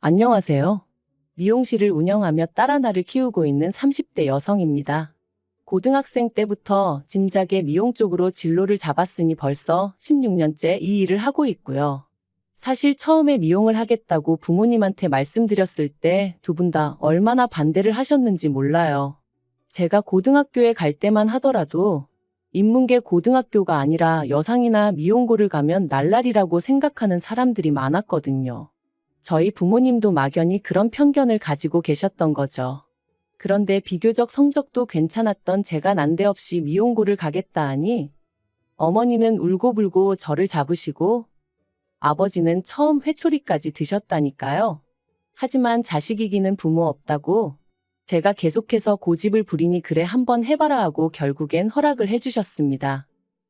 안녕하세요. 미용실을 운영하며 딸 하나를 키우고 있는 30대 여성입니다. 고등학생 때부터 진작에 미용 쪽으로 진로를 잡았으니 벌써 16년째 이 일을 하고 있고요. 사실 처음에 미용을 하겠다고 부모님한테 말씀드렸을 때 두 분 다 얼마나 반대를 하셨는지 몰라요. 제가 고등학교에 갈 때만 하더라도 인문계 고등학교가 아니라 여상이나 미용고를 가면 날라리라고 생각하는 사람들이 많았거든요. 저희 부모님도 막연히 그런 편견을 가지고 계셨던 거죠. 그런데 비교적 성적도 괜찮았던 제가 난데없이 미용고를 가겠다 하니 어머니는 울고불고 저를 잡으시고 아버지는 처음 회초리까지 드셨다니까요. 하지만 자식 이기는 부모 없다고 제가 계속해서 고집을 부리니 그래 한번 해봐라 하고 결국엔 허락을 해주셨습니다.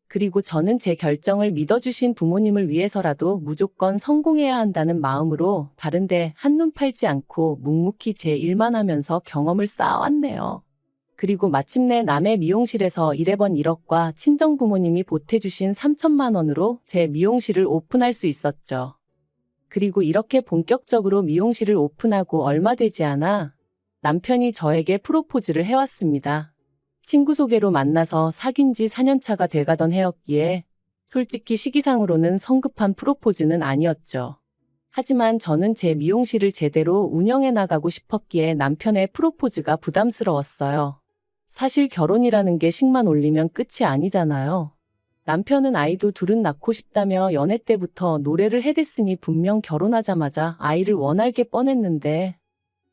그리고 저는 제 결정을 믿어주신 부모님을 위해서라도 무조건 성공해야 한다는 마음으로 다른데 한눈 팔지 않고 묵묵히 제 일만 하면서 경험을 쌓아왔네요. 그리고 마침내 남의 미용실에서 1회번 1억과 친정부모님이 보태주신 3천만 원으로 제 미용실을 오픈할 수 있었죠. 그리고 이렇게 본격적으로 미용실을 오픈하고 얼마 되지 않아 남편이 저에게 프로포즈를 해왔습니다. 친구 소개로 만나서 사귄 지 4년차가 돼가던 해였기에 솔직히 시기상으로는 성급한 프로포즈는 아니었죠. 하지만 저는 제 미용실을 제대로 운영해 나가고 싶었기에 남편의 프로포즈가 부담스러웠어요. 사실 결혼이라는 게 식만 올리면 끝이 아니잖아요. 남편은 아이도 둘은 낳고 싶다며 연애 때부터 노래를 해댔으니 분명 결혼하자마자 아이를 원할 게 뻔했는데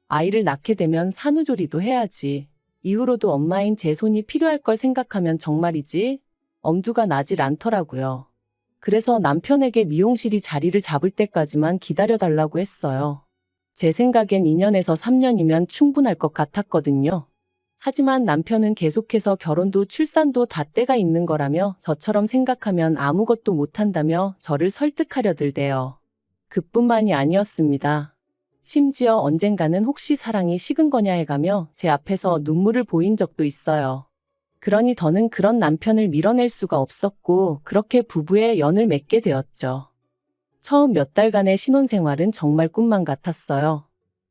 아이를 낳게 되면 산후조리도 해야지. 이후로도 엄마인 제 손이 필요할 걸 생각하면 정말이지 엄두가 나질 않더라고요. 그래서 남편에게 미용실이 자리를 잡을 때까지만 기다려달라고 했어요. 제 생각엔 2년에서 3년이면 충분할 것 같았거든요. 하지만 남편은 계속해서 결혼도 출산도 다 때가 있는 거라며 저처럼 생각하면 아무것도 못한다며 저를 설득하려 들대요. 그뿐만이 아니었습니다. 심지어 언젠가는 혹시 사랑이 식은 거냐 해가며 제 앞에서 눈물을 보인 적도 있어요. 그러니 더는 그런 남편을 밀어낼 수가 없었고 그렇게 부부의 연을 맺게 되었죠. 처음 몇 달간의 신혼생활은 정말 꿈만 같았어요.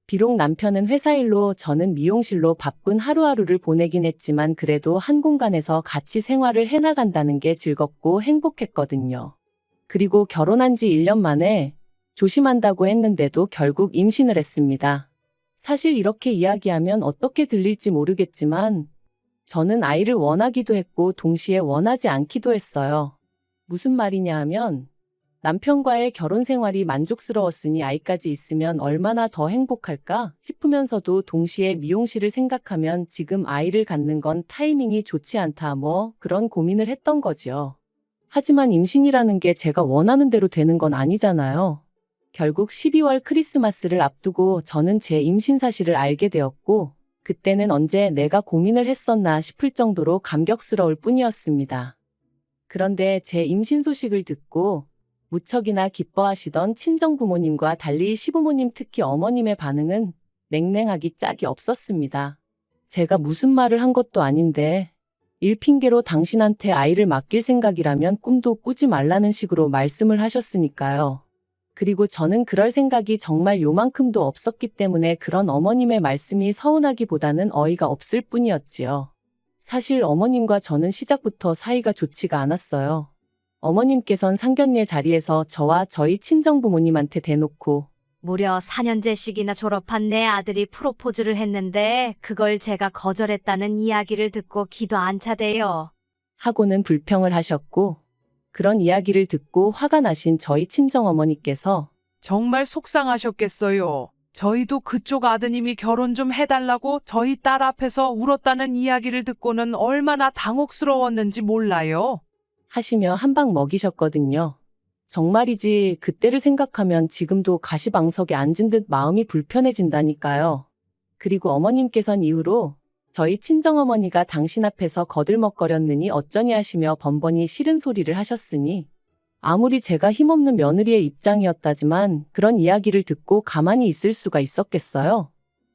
비록 남편은 회사 일로 저는 미용실로 바쁜 하루하루를 보내긴 했지만 그래도 한 공간에서 같이 생활을 해나간다는 게 즐겁고 행복했거든요. 그리고 결혼한 지 1년 만에 조심한다고 했는데도 결국 임신을 했습니다. 사실 이렇게 이야기하면 어떻게 들릴지 모르겠지만 저는 아이를 원하기도 했고 동시에 원하지 않기도 했어요. 무슨 말이냐 하면 남편과의 결혼 생활이 만족스러웠으니 아이까지 있으면 얼마나 더 행복할까 싶으면서도 동시에 미용실을 생각하면 지금 아이를 갖는 건 타이밍이 좋지 않다 그런 고민을 했던 거지요. 하지만 임신이라는 게 제가 원하는 대로 되는 건 아니잖아요. 결국 12월 크리스마스를 앞두고 저는 제 임신 사실을 알게 되었고 그때는 언제 내가 고민을 했었나 싶을 정도로 감격스러울 뿐이었습니다. 그런데 제 임신 소식을 듣고 무척이나 기뻐하시던 친정부모님과 달리 시부모님 특히 어머님의 반응은 냉랭하기 짝이 없었습니다. 제가 무슨 말을 한 것도 아닌데 일 핑계로 당신한테 아이를 맡길 생각이라면 꿈도 꾸지 말라는 식으로 말씀을 하셨으니까요. 그리고 저는 그럴 생각이 정말 요만큼도 없었기 때문에 그런 어머님의 말씀이 서운하기보다는 어이가 없을 뿐이었지요. 사실 어머님과 저는 시작부터 사이가 좋지가 않았어요. 어머님께선 상견례 자리에서 저와 저희 친정부모님한테 대놓고 무려 4년제씩이나 졸업한 내 아들이 프로포즈를 했는데 그걸 제가 거절했다는 이야기를 듣고 기도 안 차대요. 하고는 불평을 하셨고 그런 이야기를 듣고 화가 나신 저희 친정어머니께서 정말 속상하셨겠어요. 저희도 그쪽 아드님이 결혼 좀 해달라고 저희 딸 앞에서 울었다는 이야기를 듣고는 얼마나 당혹스러웠는지 몰라요. 하시며 한 방 먹이셨거든요. 정말이지 그때를 생각하면 지금도 가시방석에 앉은 듯 마음이 불편해진다니까요. 그리고 어머님께선 이후로 저희 친정어머니가 당신 앞에서 거들먹거렸느니 어쩌니 하시며 번번이 싫은 소리를 하셨으니 아무리 제가 힘없는 며느리의 입장이었다지만 그런 이야기를 듣고 가만히 있을 수가 있었겠어요.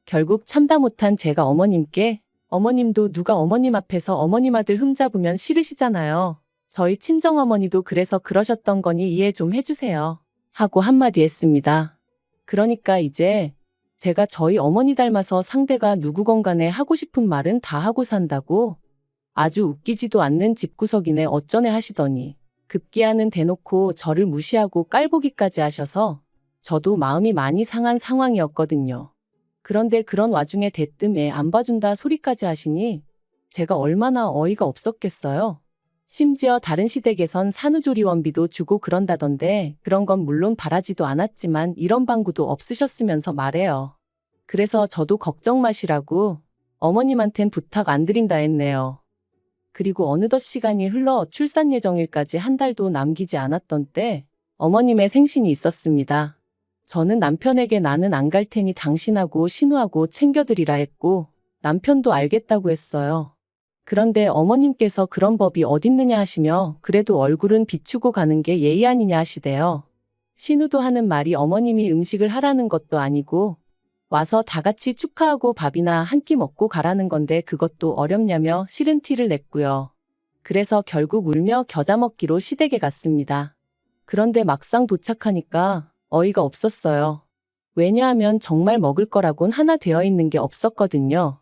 결국 참다 못한 제가 어머님께 어머님도 누가 어머님 앞에서 어머님 아들 흠잡으면 싫으시잖아요. 저희 친정어머니도 그래서 그러셨던 거니 이해 좀 해주세요. 하고 한마디 했습니다. 그러니까 이제 제가 저희 어머니 닮아서 상대가 누구건 간에 하고 싶은 말은 다 하고 산다고 아주 웃기지도 않는 집구석이네 어쩌네 하시더니 급기야는 대놓고 저를 무시하고 깔보기까지 하셔서 저도 마음이 많이 상한 상황이었거든요. 그런데 그런 와중에 대뜸 애 안 봐준다 소리까지 하시니 제가 얼마나 어이가 없었겠어요. 심지어 다른 시댁에선 산후조리원비도 주고 그런다던데 그런 건 물론 바라지도 않았지만 이런 방구도 없으셨으면서 말해요. 그래서 저도 걱정 마시라고 어머님한텐 부탁 안 드린다 했네요. 그리고 어느덧 시간이 흘러 출산 예정일까지 한 달도 남기지 않았던 때 어머님의 생신이 있었습니다. 저는 남편에게 나는 안 갈 테니 당신하고 신우하고 챙겨드리라 했고 남편도 알겠다고 했어요. 그런데 어머님께서 그런 법이 어딨느냐 하시며 그래도 얼굴은 비추고 가는 게 예의 아니냐 하시대요. 신우도 하는 말이 어머님이 음식을 하라는 것도 아니고 와서 다 같이 축하하고 밥이나 한 끼 먹고 가라는 건데 그것도 어렵냐며 싫은 티를 냈고요. 그래서 결국 울며 겨자 먹기로 시댁에 갔습니다. 그런데 막상 도착하니까 어이가 없었어요. 왜냐하면 정말 먹을 거라곤 하나 되어 있는 게 없었거든요.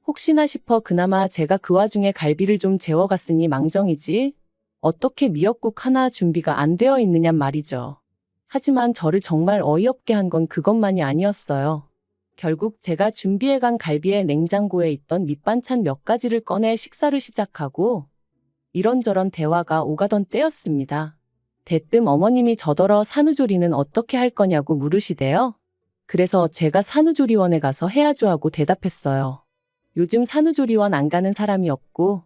혹시나 싶어 그나마 제가 그 와중에 갈비를 좀 재워갔으니 망정이지 어떻게 미역국 하나 준비가 안 되어 있느냔 말이죠. 하지만 저를 정말 어이없게 한 건 그것만이 아니었어요. 결국 제가 준비해간 갈비에 냉장고에 있던 밑반찬 몇 가지를 꺼내 식사를 시작하고 이런저런 대화가 오가던 때였습니다. 대뜸 어머님이 저더러 산후조리는 어떻게 할 거냐고 물으시대요. 그래서 제가 산후조리원에 가서 해야죠 하고 대답했어요. 요즘 산후조리원 안 가는 사람이 없고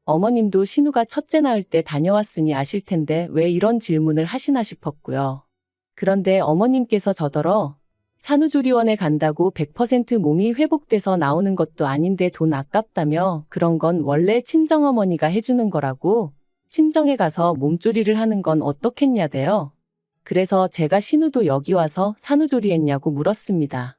어머님도 신우가 첫째 낳을 때 다녀왔으니 아실 텐데 왜 이런 질문을 하시나 싶었고요. 그런데 어머님께서 저더러 산후조리원에 간다고 100% 몸이 회복돼서 나오는 것도 아닌데 돈 아깝다며 그런 건 원래 친정어머니가 해주는 거라고 친정에 가서 몸조리를 하는 건 어떻겠냐대요. 그래서 제가 신우도 여기 와서 산후조리 했냐고 물었습니다.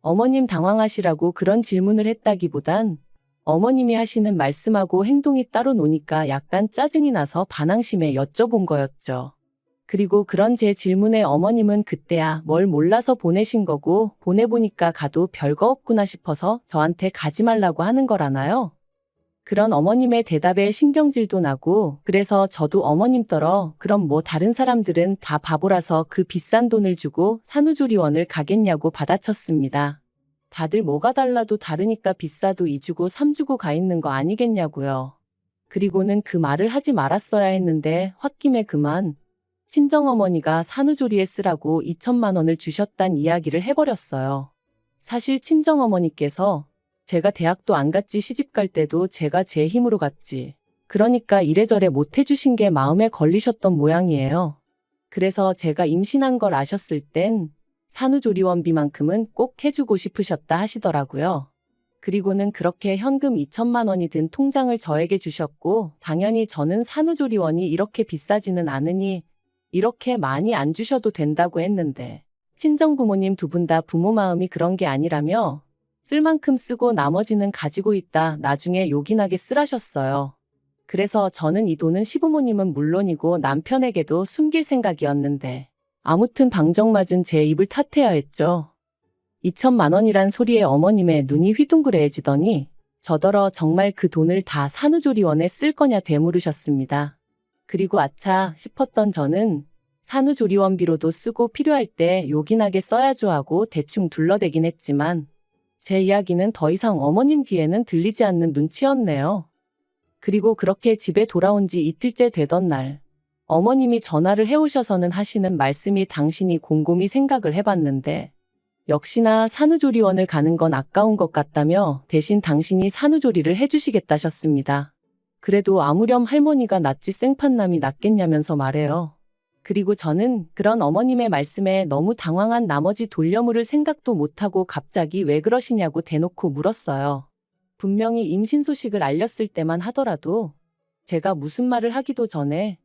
어머님 당황하시라고 그런 질문을 했다기보단 어머님이 하시는 말씀하고 행동이 따로 노니까 약간 짜증이 나서 반항심에 여쭤본 거였죠. 그리고 그런 제 질문에 어머님은 그때야 뭘 몰라서 보내신 거고 보내보니까 가도 별거 없구나 싶어서 저한테 가지 말라고 하는 거라나요? 그런 어머님의 대답에 신경질도 나고 그래서 저도 어머님더러 그럼 뭐 다른 사람들은 다 바보라서 그 비싼 돈을 주고 산후조리원을 가겠냐고 받아쳤습니다. 다들 뭐가 달라도 다르니까 비싸도 2주고 3주고 가 있는 거 아니겠냐고요. 그리고는 그 말을 하지 말았어야 했는데 홧김에 그만 친정어머니가 산후조리에 쓰라고 2천만 원을 주셨단 이야기를 해버렸어요. 사실 친정어머니께서 제가 대학도 안 갔지 시집 갈 때도 제가 제 힘으로 갔지. 그러니까 이래저래 못 해주신 게 마음에 걸리셨던 모양이에요. 그래서 제가 임신한 걸 아셨을 땐 산후조리원비만큼은 꼭 해주고 싶으셨다 하시더라고요. 그리고는 그렇게 현금 2천만 원이 든 통장을 저에게 주셨고 당연히 저는 산후조리원이 이렇게 비싸지는 않으니 이렇게 많이 안 주셔도 된다고 했는데 친정부모님 두 분 다 부모 마음이 그런 게 아니라며 쓸 만큼 쓰고 나머지는 가지고 있다 나중에 요긴하게 쓰라셨어요. 그래서 저는 이 돈은 시부모님은 물론이고 남편에게도 숨길 생각이었는데 아무튼 방정맞은 제 입을 탓해야 했죠. 2천만 원이란 소리에 어머님의 눈이 휘둥그레해지더니 저더러 정말 그 돈을 다 산후조리원에 쓸 거냐 되물으셨습니다. 그리고 아차 싶었던 저는 산후조리원비로도 쓰고 필요할 때 요긴하게 써야죠 하고 대충 둘러대긴 했지만 제 이야기는 더 이상 어머님 귀에는 들리지 않는 눈치였네요. 그리고 그렇게 집에 돌아온 지 이틀째 되던 날 어머님이 전화를 해오셔서는 하시는 말씀이 당신이 곰곰이 생각을 해봤는데 역시나 산후조리원을 가는 건 아까운 것 같다며 대신 당신이 산후조리를 해주시겠다셨습니다. 그래도 아무렴 할머니가 낫지 생판남이 낫겠냐면서 말해요. 그리고 저는 그런 어머님의 말씀에 너무 당황한 나머지 돌려물을 생각도 못하고 갑자기 왜 그러시냐고 대놓고 물었어요. 분명히 임신 소식을 알렸을 때만 하더라도 제가 무슨 말을 하기도 전에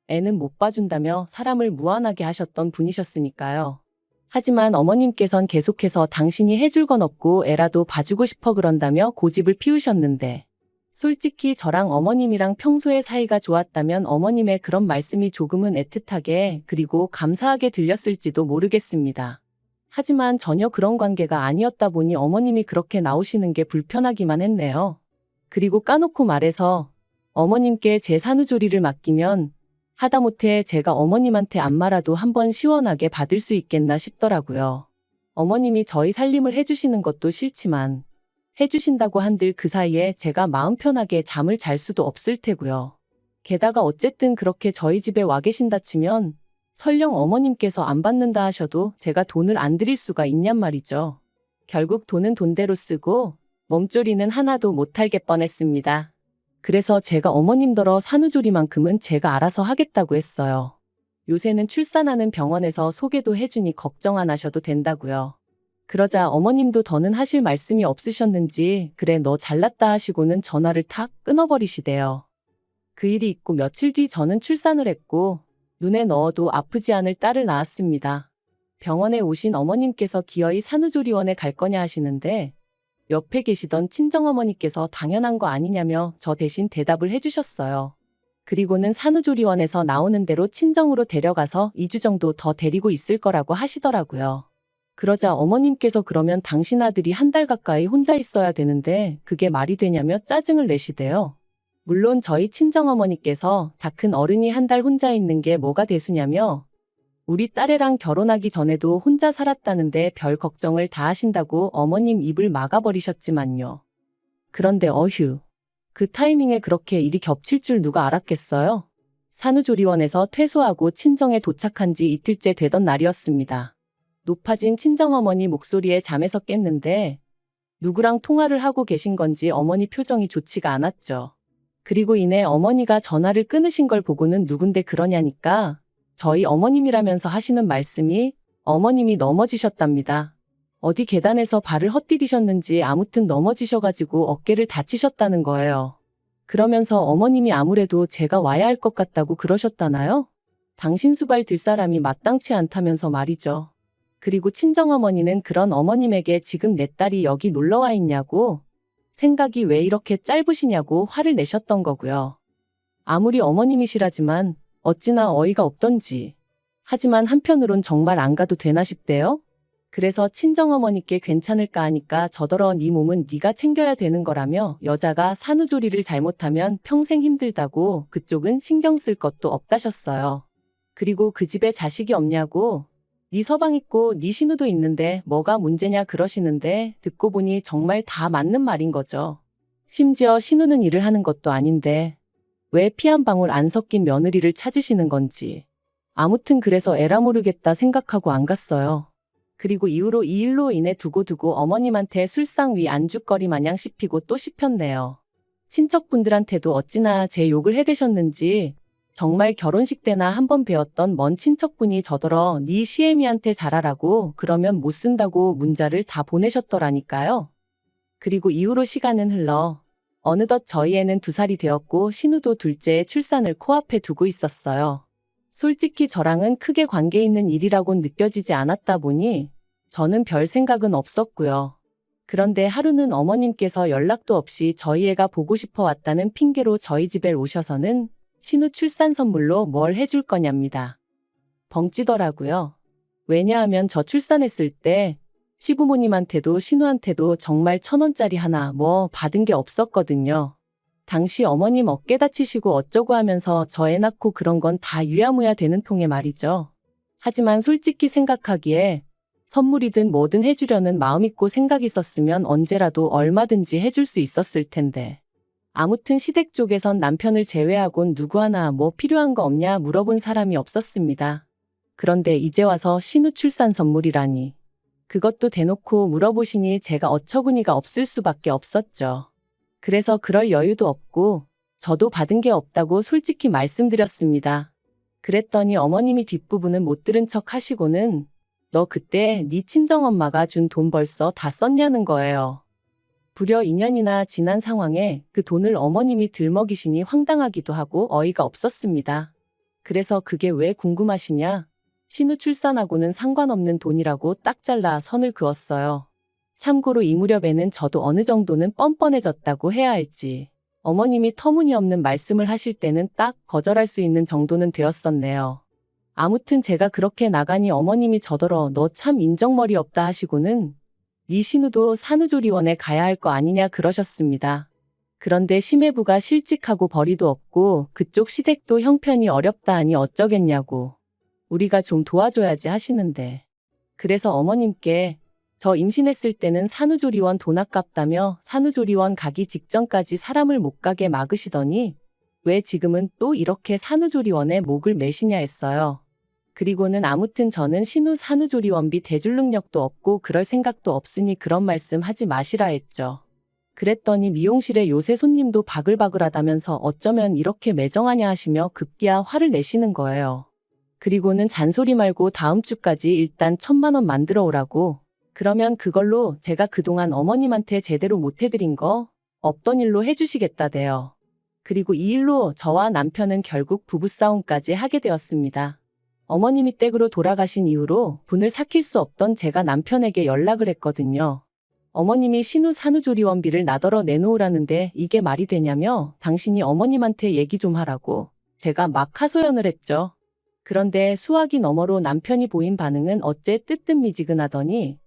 애는 못 봐준다며 사람을 무안하게 하셨던 분이셨으니까요. 하지만 어머님께선 계속해서 당신이 해줄 건 없고 애라도 봐주고 싶어 그런다며 고집을 피우셨는데 솔직히 저랑 어머님이랑 평소에 사이가 좋았다면 어머님의 그런 말씀이 조금은 애틋하게 그리고 감사하게 들렸을지도 모르겠습니다. 하지만 전혀 그런 관계가 아니었다 보니 어머님이 그렇게 나오시는 게 불편하기만 했네요. 그리고 까놓고 말해서 어머님께 제 산후조리를 맡기면 하다못해 제가 어머님한테 안 말아도 한번 시원하게 받을 수 있겠나 싶더라고요. 어머님이 저희 살림을 해주시는 것도 싫지만 해주신다고 한들 그 사이에 제가 마음 편하게 잠을 잘 수도 없을 테고요. 게다가 어쨌든 그렇게 저희 집에 와 계신다 치면 설령 어머님께서 안 받는다 하셔도 제가 돈을 안 드릴 수가 있냔 말이죠. 결국 돈은 돈대로 쓰고 몸조리는 하나도 못할 게 뻔했습니다. 그래서 제가 어머님더러 산후조리만큼은 제가 알아서 하겠다고 했어요. 요새는 출산하는 병원에서 소개도 해주니 걱정 안 하셔도 된다고요. 그러자 어머님도 더는 하실 말씀이 없으셨는지 그래 너 잘났다 하시고는 전화를 탁 끊어버리시대요. 그 일이 있고 며칠 뒤 저는 출산을 했고 눈에 넣어도 아프지 않을 딸을 낳았습니다. 병원에 오신 어머님께서 기어이 산후조리원에 갈 거냐 하시는데 옆에 계시던 친정어머니께서 당연한 거 아니냐며 저 대신 대답을 해주셨어요. 그리고는 산후조리원에서 나오는 대로 친정으로 데려가서 2주 정도 더 데리고 있을 거라고 하시더라고요. 그러자 어머님께서 그러면 당신 아들이 한 달 가까이 혼자 있어야 되는데 그게 말이 되냐며 짜증을 내시대요. 물론 저희 친정어머니께서 다 큰 어른이 한 달 혼자 있는 게 뭐가 대수냐며 우리 딸애랑 결혼하기 전에도 혼자 살았다는데 별 걱정을 다 하신다고 어머님 입을 막아버리셨지만요. 그런데 어휴, 그 타이밍에 그렇게 일이 겹칠 줄 누가 알았겠어요? 산후조리원에서 퇴소하고 친정에 도착한 지 이틀째 되던 날이었습니다. 높아진 친정어머니 목소리에 잠에서 깼는데 누구랑 통화를 하고 계신 건지 어머니 표정이 좋지가 않았죠. 그리고 이내 어머니가 전화를 끊으신 걸 보고는 누군데 그러냐니까 저희 어머님이라면서 하시는 말씀이 어머님이 넘어지셨답니다. 어디 계단에서 발을 헛디디셨는지 아무튼 넘어지셔가지고 어깨를 다치셨다는 거예요. 그러면서 어머님이 아무래도 제가 와야 할 것 같다고 그러셨다나요? 당신 수발 들 사람이 마땅치 않다면서 말이죠. 그리고 친정어머니는 그런 어머님에게 지금 내 딸이 여기 놀러와 있냐고 생각이 왜 이렇게 짧으시냐고 화를 내셨던 거고요. 아무리 어머님이시라지만 어찌나 어이가 없던지. 하지만 한편으론 정말 안 가도 되나 싶대요. 그래서 친정어머니께 괜찮을까 하니까 저더러 네 몸은 네가 챙겨야 되는 거라며 여자가 산후조리를 잘못하면 평생 힘들다고 그쪽은 신경 쓸 것도 없다셨어요. 그리고 그 집에 자식이 없냐고 네 서방 있고 네 신우도 있는데 뭐가 문제냐 그러시는데 듣고 보니 정말 다 맞는 말인 거죠. 심지어 신우는 일을 하는 것도 아닌데 왜 피 한 방울 안 섞인 며느리를 찾으시는 건지. 아무튼 그래서 에라 모르겠다 생각하고 안 갔어요. 그리고 이후로 이 일로 인해 두고두고 어머님한테 술상 위 안주거리 마냥 씹히고 또 씹혔네요. 친척분들한테도 어찌나 제 욕을 해대셨는지 정말 결혼식 때나 한번 뵈었던 먼 친척분이 저더러 네 시애미한테 잘하라고 그러면 못 쓴다고 문자를 다 보내셨더라니까요. 그리고 이후로 시간은 흘러 어느덧 저희 애는 2살이 되었고 신우도 둘째의 출산을 코앞에 두고 있었어요. 솔직히 저랑은 크게 관계 있는 일이라고는 느껴지지 않았다 보니 저는 별 생각은 없었고요. 그런데 하루는 어머님께서 연락도 없이 저희 애가 보고 싶어 왔다는 핑계로 저희 집에 오셔서는 신우 출산 선물로 뭘 해줄 거냐입니다. 벙찌더라고요. 왜냐하면 저 출산했을 때 시부모님한테도 신우한테도 정말 1,000원짜리 하나 뭐 받은 게 없었거든요. 당시 어머님 어깨 다치시고 어쩌고 하면서 저 애 낳고 그런 건 다 유야무야 되는 통에 말이죠. 하지만 솔직히 생각하기에 선물이든 뭐든 해주려는 마음 있고 생각 있었으면 언제라도 얼마든지 해줄 수 있었을 텐데. 아무튼 시댁 쪽에선 남편을 제외하곤 누구 하나 뭐 필요한 거 없냐 물어본 사람이 없었습니다. 그런데 이제 와서 신우 출산 선물이라니. 그것도 대놓고 물어보시니 제가 어처구니가 없을 수밖에 없었죠. 그래서 그럴 여유도 없고 저도 받은 게 없다고 솔직히 말씀드렸습니다. 그랬더니 어머님이 뒷부분은 못 들은 척 하시고는 너 그때 네 친정엄마가 준 돈 벌써 다 썼냐는 거예요. 불여 2년이나 지난 상황에 그 돈을 어머님이 들먹이시니 황당하기도 하고 어이가 없었습니다. 그래서 그게 왜 궁금하시냐? 신우 출산하고는 상관없는 돈이라고 딱 잘라 선을 그었어요. 참고로 이 무렵에는 저도 어느 정도는 뻔뻔해졌다고 해야 할지 어머님이 터무니없는 말씀을 하실 때는 딱 거절할 수 있는 정도는 되었었네요. 아무튼 제가 그렇게 나가니 어머님이 저더러 너 참 인정머리 없다 하시고는 네 신우도 산후조리원에 가야 할 거 아니냐 그러셨습니다. 그런데 심해부가 실직하고 벌이도 없고 그쪽 시댁도 형편이 어렵다 하니 어쩌겠냐고. 우리가 좀 도와줘야지 하시는데. 그래서 어머님께 저 임신했을 때는 산후조리원 돈 아깝다며 산후조리원 가기 직전까지 사람을 못 가게 막으시더니 왜 지금은 또 이렇게 산후조리원에 목을 매시냐 했어요. 그리고는 아무튼 저는 신우 산후조리원비 대줄 능력도 없고 그럴 생각도 없으니 그런 말씀 하지 마시라 했죠. 그랬더니 미용실에 요새 손님도 바글바글하다면서 어쩌면 이렇게 매정하냐 하시며 급기야 화를 내시는 거예요. 그리고는 잔소리 말고 다음 주까지 일단 1,000만 원 만들어 오라고. 그러면 그걸로 제가 그동안 어머님한테 제대로 못 해드린 거 없던 일로 해주시겠다대요. 그리고 이 일로 저와 남편은 결국 부부싸움까지 하게 되었습니다. 어머님이 댁으로 돌아가신 이후로 분을 삭힐 수 없던 제가 남편에게 연락을 했거든요. 어머님이 신우 산후조리원비를 나더러 내놓으라는데 이게 말이 되냐며 당신이 어머님한테 얘기 좀 하라고 제가 막 하소연을 했죠. 그런데 수화기 너머로 남편이 보인 반응은 어째 뜨뜻미지근하더니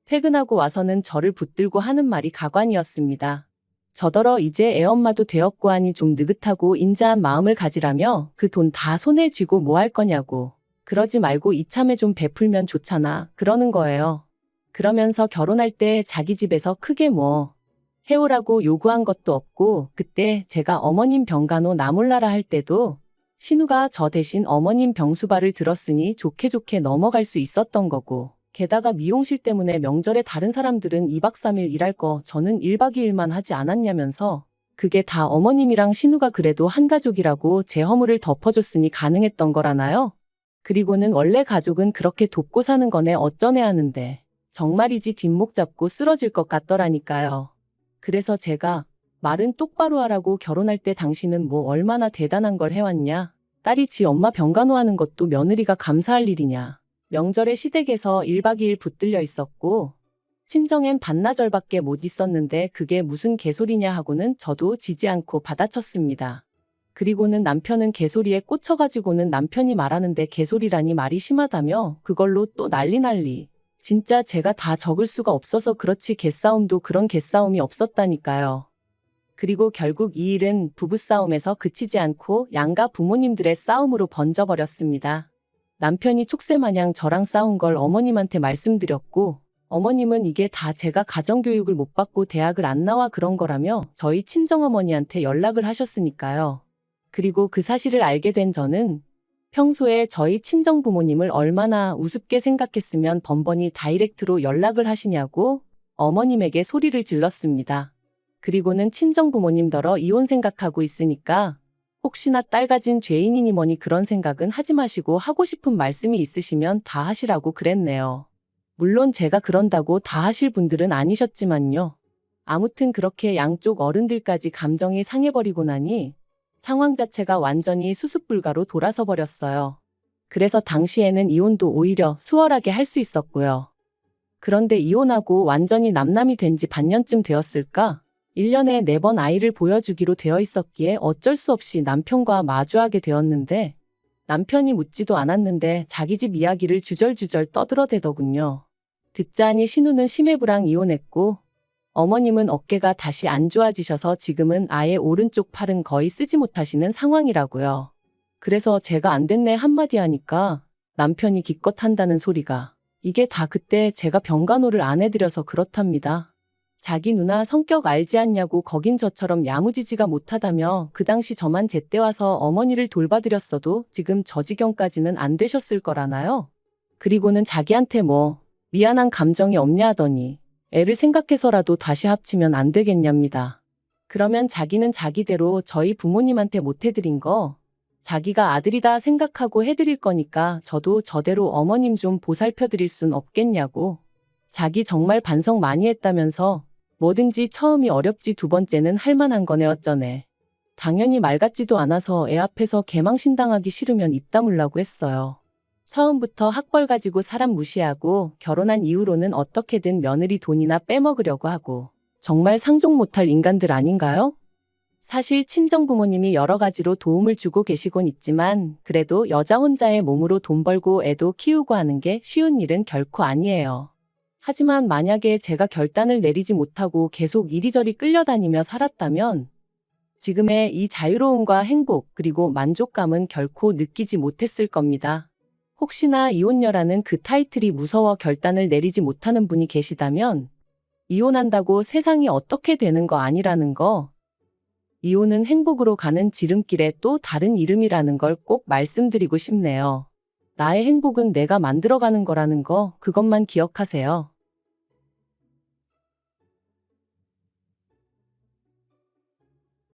퇴근하고 와서는 저를 붙들고 하는 말이 가관이었습니다. 저더러 이제 애엄마도 되었고 하니 좀 느긋하고 인자한 마음을 가지라며 그 돈 다 손에 쥐고 뭐 할 거냐고. 그러지 말고 이참에 좀 베풀면 좋잖아. 그러는 거예요. 그러면서 결혼할 때 자기 집에서 크게 뭐 해오라고 요구한 것도 없고 그때 제가 어머님 병간호 나 몰라라 할 때도 신우가 저 대신 어머님 병수발을 들었으니 좋게 좋게 넘어갈 수 있었던 거고 게다가 미용실 때문에 명절에 다른 사람들은 2박 3일 일할 거 저는 1박 2일만 하지 않았냐면서 그게 다 어머님이랑 신우가 그래도 한 가족이라고 제 허물을 덮어줬으니 가능했던 거라나요? 그리고는 원래 가족은 그렇게 돕고 사는 거네 어쩌네 하는데 정말이지 뒷목 잡고 쓰러질 것 같더라니까요. 그래서 제가 말은 똑바로 하라고 결혼할 때 당신은 뭐 얼마나 대단한 걸 해왔냐. 딸이 지 엄마 병간호하는 것도 며느리가 감사할 일이냐. 명절에 시댁에서 1박 2일 붙들려 있었고 친정엔 반나절밖에 못 있었는데 그게 무슨 개소리냐 하고는 저도 지지 않고 받아쳤습니다. 그리고는 남편은 개소리에 꽂혀가지고는 남편이 말하는데 개소리라니 말이 심하다며 그걸로 또 난리. 진짜 제가 다 적을 수가 없어서 그렇지 개싸움도 그런 개싸움이 없었다니까요. 그리고 결국 이 일은 부부싸움에서 그치지 않고 양가 부모님들의 싸움으로 번져버렸습니다. 남편이 촉새마냥 저랑 싸운 걸 어머님한테 말씀드렸고 어머님은 이게 다 제가 가정교육을 못 받고 대학을 안 나와 그런 거라며 저희 친정어머니한테 연락을 하셨으니까요. 그리고 그 사실을 알게 된 저는 평소에 저희 친정부모님을 얼마나 우습게 생각했으면 번번이 다이렉트로 연락을 하시냐고 어머님에게 소리를 질렀습니다. 그리고는 친정부모님더러 이혼 생각하고 있으니까 혹시나 딸 가진 죄인이니 뭐니 그런 생각은 하지 마시고 하고 싶은 말씀이 있으시면 다 하시라고 그랬네요. 물론 제가 그런다고 다 하실 분들은 아니셨지만요. 아무튼 그렇게 양쪽 어른들까지 감정이 상해버리고 나니 상황 자체가 완전히 수습불가로 돌아서 버렸어요. 그래서 당시에는 이혼도 오히려 수월하게 할 수 있었고요. 그런데 이혼하고 완전히 남남이 된 지 반년쯤 되었을까? 1년에 4번 아이를 보여주기로 되어 있었기에 어쩔 수 없이 남편과 마주하게 되었는데 남편이 묻지도 않았는데 자기 집 이야기를 주절주절 떠들어대더군요. 듣자하니 신우는 심해부랑 이혼했고 어머님은 어깨가 다시 안 좋아지셔서 지금은 아예 오른쪽 팔은 거의 쓰지 못하시는 상황이라고요. 그래서 제가 안 됐네 한마디 하니까 남편이 기껏 한다는 소리가 이게 다 그때 제가 병간호를 안 해드려서 그렇답니다. 자기 누나 성격 알지 않냐고 거긴 저처럼 야무지지가 못하다며 그 당시 저만 제때 와서 어머니를 돌봐드렸어도 지금 저 지경까지는 안 되셨을 거라나요? 그리고는 자기한테 뭐 미안한 감정이 없냐 하더니 애를 생각해서라도 다시 합치면 안 되겠냐입니다. 그러면 자기는 자기대로 저희 부모님한테 못 해드린 거 자기가 아들이다 생각하고 해드릴 거니까 저도 저대로 어머님 좀 보살펴드릴 순 없겠냐고. 자기 정말 반성 많이 했다면서 뭐든지 처음이 어렵지 두 번째는 할만한 거네 어쩌네. 당연히 말 같지도 않아서 애 앞에서 개망신당하기 싫으면 입 다물라고 했어요. 처음부터 학벌 가지고 사람 무시하고 결혼한 이후로는 어떻게든 며느리 돈이나 빼먹으려고 하고 정말 상종 못할 인간들 아닌가요? 사실 친정 부모님이 여러 가지로 도움을 주고 계시곤 있지만 그래도 여자 혼자의 몸으로 돈 벌고 애도 키우고 하는 게 쉬운 일은 결코 아니에요. 하지만 만약에 제가 결단을 내리지 못하고 계속 이리저리 끌려다니며 살았다면 지금의 이 자유로움과 행복 그리고 만족감은 결코 느끼지 못했을 겁니다. 혹시나 이혼녀라는 그 타이틀이 무서워 결단을 내리지 못하는 분이 계시다면 이혼한다고 세상이 어떻게 되는 거 아니라는 거, 이혼은 행복으로 가는 지름길의 또 다른 이름이라는 걸 꼭 말씀드리고 싶네요. 나의 행복은 내가 만들어가는 거라는 거, 그것만 기억하세요.